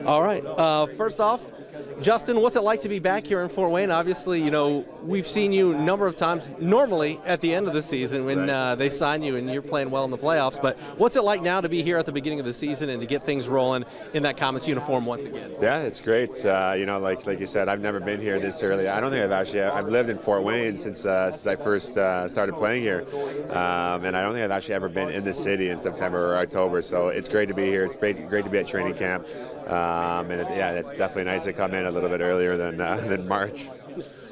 All right. First off, Justin, what's it like to be back here in Fort Wayne? Obviously, we've seen you a number of times normally at the end of the season when they sign you and you're playing well in the playoffs. But what's it like now to be here at the beginning of the season and to get things rolling in that Komets uniform once again? Yeah, it's great. Like you said, I've never been here this early. I don't think I've lived in Fort Wayne since I first started playing here, and I don't think I've actually ever been in the city in September or October. So it's great to be here. It's great to be at training camp, it's definitely nice to come in a little bit earlier than March.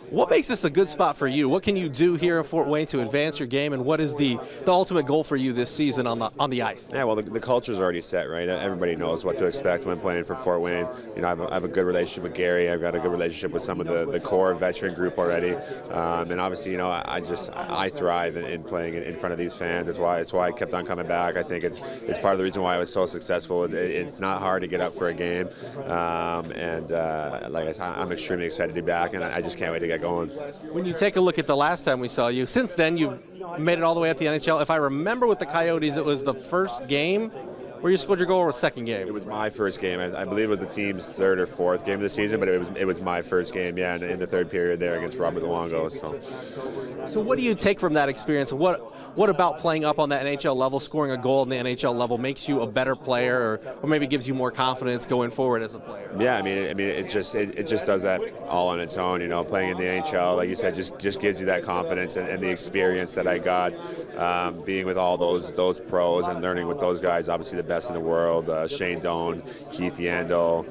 What makes this a good spot for you? What can you do here in Fort Wayne to advance your game, and what is the ultimate goal for you this season on the ice? Yeah, well, the culture's already set, right? Everybody knows what to expect when playing for Fort Wayne. I have a good relationship with Gary. I've got a good relationship with some of the core veteran group already, and obviously, I thrive in playing in front of these fans. It's why I kept on coming back. I think it's part of the reason why I was so successful. It's not hard to get up for a game, like I said, I'm extremely excited to be back, and I just can't wait to get going. When you take a look at the last time we saw you, since then you've made it all the way up to the NHL. If I remember with the Coyotes, it was the first game where you scored your goal, or a second game? It was my first game. I believe it was the team's third or fourth game of the season, but it was my first game, yeah, in the third period there against Robert Luongo. So what do you take from that experience? What about playing up on that NHL level, scoring a goal in the NHL level, makes you a better player, or maybe gives you more confidence going forward as a player? Yeah, it just does that all on its own. Playing in the NHL, like you said, just gives you that confidence and the experience that I got being with all those pros and learning with those guys. Obviously, the best in the world, Shane Doan, Keith Yandel,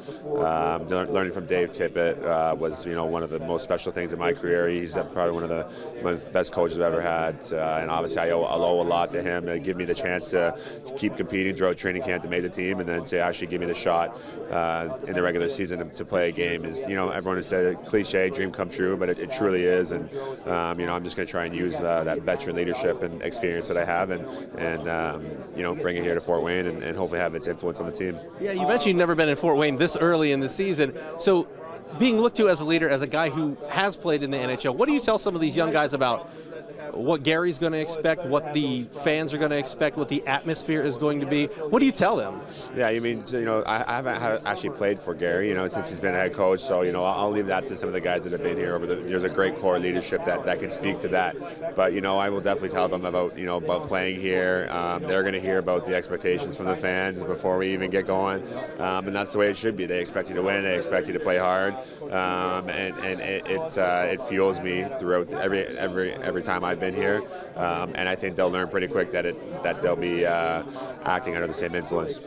learning from Dave Tippett was one of the most special things in my career. He's probably one of the best coaches I've ever had, and obviously I owe a lot to him to give me the chance to keep competing throughout training camp to make the team, and then to actually give me the shot in the regular season to play a game. Is everyone has said cliche, dream come true, but it truly is, and I'm just going to try and use that veteran leadership and experience that I have, and bring it here to Fort Wayne and hopefully have its influence on the team. Yeah, you mentioned you've never been in Fort Wayne this early in the season, so being looked to as a leader, as a guy who has played in the NHL, what do you tell some of these young guys about what Gary's going to expect, what the fans are going to expect, what the atmosphere is going to be? What do you tell them? Yeah, I haven't actually played for Gary, since he's been a head coach, so, I'll leave that to some of the guys that have been here there's a great core leadership that can speak to that. But, I will definitely tell them about playing here. They're going to hear about the expectations from the fans before we even get going. And that's the way it should be. They expect you to win. They expect you to play hard. And it fuels me throughout every time I've been here, and I think they'll learn pretty quick that they'll be acting under the same influence.